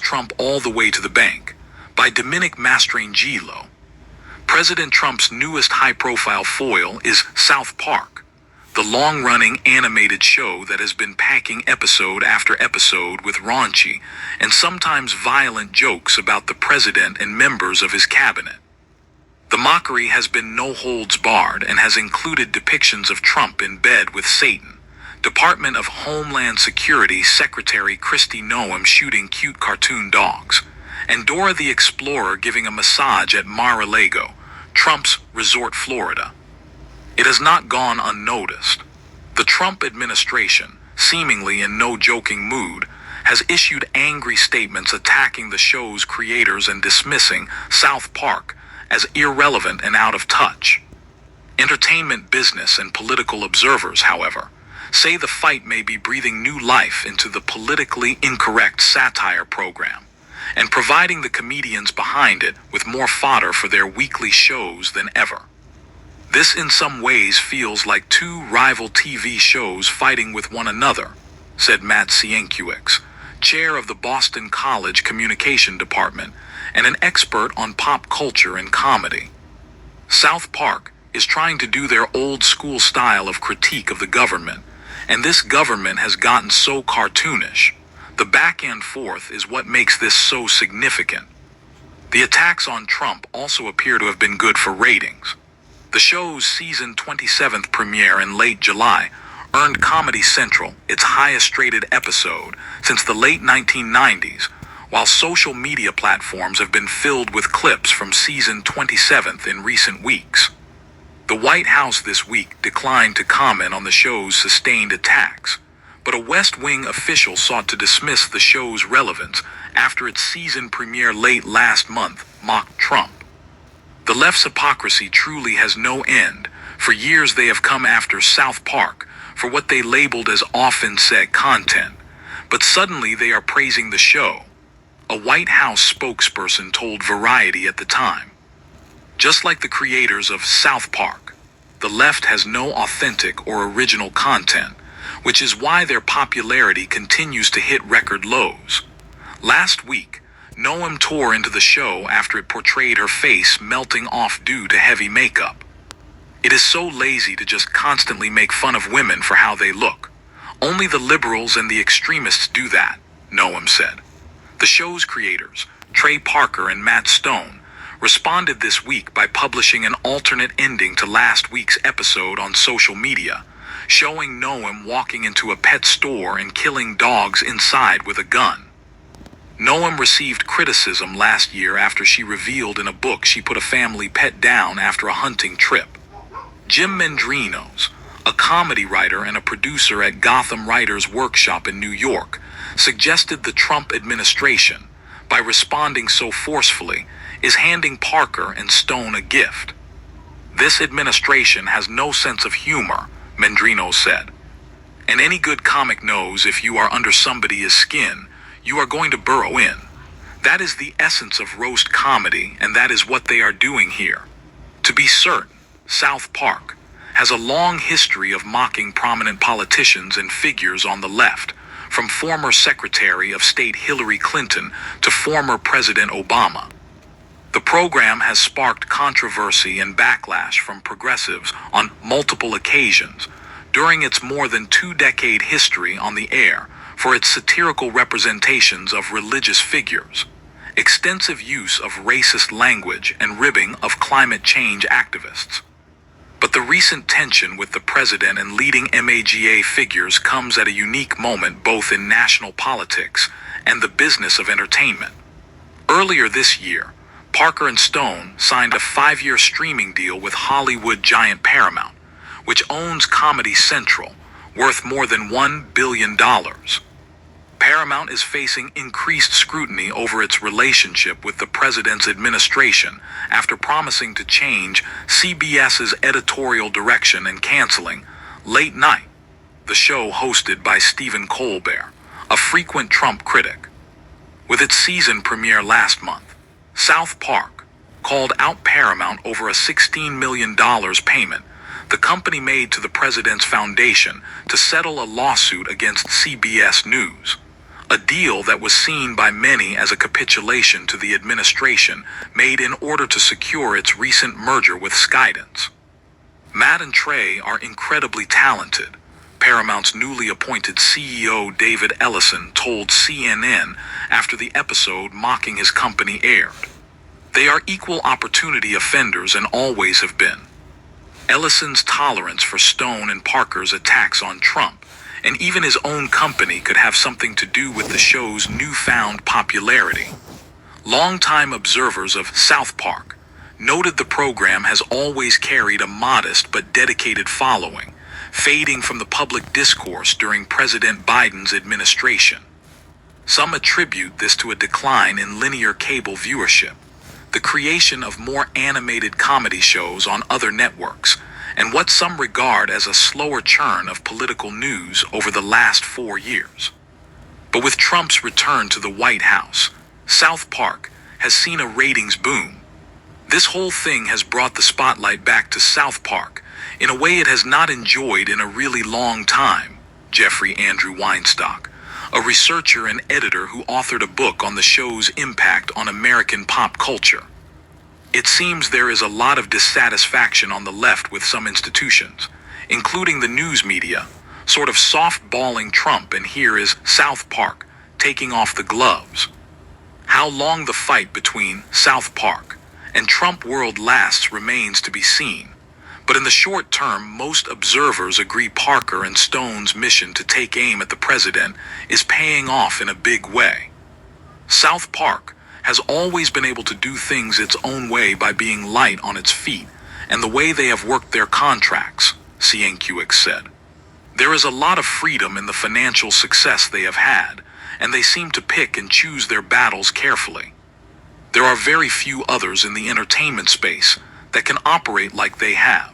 Trump All the Way to the Bank by Dominic Mastrangelo. President Trump's newest high-profile foil is South Park, the long-running animated show that has been packing episode after episode with raunchy and sometimes violent jokes about the president and members of his cabinet. The mockery has been no holds barred and has included depictions of Trump in bed with Satan, Department of Homeland Security Secretary Kristi Noem shooting cute cartoon dogs, and Dora the Explorer giving a massage at Mar-a-Lago, Trump's resort, Florida. It has not gone unnoticed. The Trump administration, seemingly in no joking mood, has issued angry statements attacking the show's creators and dismissing South Park as irrelevant and out of touch. Entertainment business and political observers, however, say the fight may be breathing new life into the politically incorrect satire program and providing the comedians behind it with more fodder for their weekly shows than ever. This in some ways feels like two rival TV shows fighting with one another, said Matt Sienkiewicz, chair of the Boston College Communication Department and an expert on pop culture and comedy. South Park is trying to do their old school style of critique of the government, and this government has gotten so cartoonish. The back and forth is what makes this so significant. The attacks on Trump also appear to have been good for ratings. The show's season 27th premiere in late July earned Comedy Central its highest-rated episode since the late 1990s, while social media platforms have been filled with clips from season 27th in recent weeks. The White House this week declined to comment on the show's sustained attacks, but a West Wing official sought to dismiss the show's relevance after its season premiere late last month mocked Trump. The left's hypocrisy truly has no end. For years they have come after South Park for what they labeled as often said content, but suddenly they are praising the show. A White House spokesperson told Variety at the time, "Just like the creators of South Park, the left has no authentic or original content, which is why their popularity continues to hit record lows." Last week, Noem tore into the show after it portrayed her face melting off due to heavy makeup. "It is so lazy to just constantly make fun of women for how they look. Only the liberals and the extremists do that," Noem said. The show's creators, Trey Parker and Matt Stone, responded this week by publishing an alternate ending to last week's episode on social media, showing Noem walking into a pet store and killing dogs inside with a gun. Noem received criticism last year after she revealed in a book she put a family pet down after a hunting trip. Jim Mendrinos, a comedy writer and a producer at Gotham Writers Workshop in New York, suggested the Trump administration, by responding so forcefully, is handing Parker and Stone a gift. "This administration has no sense of humor," Mendrinos said. "And any good comic knows if you are under somebody's skin, you are going to burrow in. That is the essence of roast comedy, and that is what they are doing here." To be certain, South Park has a long history of mocking prominent politicians and figures on the left, from former Secretary of State Hillary Clinton to former President Obama. The program has sparked controversy and backlash from progressives on multiple occasions during its more than two-decade history on the air for its satirical representations of religious figures, extensive use of racist language, and ribbing of climate change activists. But the recent tension with the president and leading MAGA figures comes at a unique moment both in national politics and the business of entertainment. Earlier this year, Parker and Stone signed a 5-year streaming deal with Hollywood giant Paramount, which owns Comedy Central, worth more than $1 billion. Paramount is facing increased scrutiny over its relationship with the president's administration after promising to change CBS's editorial direction and canceling Late Night, the show hosted by Stephen Colbert, a frequent Trump critic. With its season premiere last month, South Park called out Paramount over a $16 million payment the company made to the president's foundation to settle a lawsuit against CBS News, a deal that was seen by many as a capitulation to the administration made in order to secure its recent merger with Skydance. Matt and Trey are incredibly talented, Paramount's newly appointed CEO David Ellison told CNN after the episode mocking his company aired. They are equal opportunity offenders and always have been. Ellison's tolerance for Stone and Parker's attacks on Trump, and even his own company, could have something to do with the show's newfound popularity. Longtime observers of South Park noted the program has always carried a modest but dedicated following, fading from the public discourse during President Biden's administration. Some attribute this to a decline in linear cable viewership, the creation of more animated comedy shows on other networks, and what some regard as a slower churn of political news over the last 4 years. But with Trump's return to the White House, South Park has seen a ratings boom. This whole thing has brought the spotlight back to South Park in a way it has not enjoyed in a really long time, Jeffrey Andrew Weinstock, a researcher and editor who authored a book on the show's impact on American pop culture. It seems there is a lot of dissatisfaction on the left with some institutions, including the news media, sort of softballing Trump, and here is South Park taking off the gloves. How long the fight between South Park and Trump world lasts remains to be seen, but in the short term, most observers agree Parker and Stone's mission to take aim at the president is paying off in a big way. South Park has always been able to do things its own way by being light on its feet, and the way they have worked their contracts, CNQX said. There is a lot of freedom in the financial success they have had, and they seem to pick and choose their battles carefully. There are very few others in the entertainment space that can operate like they have.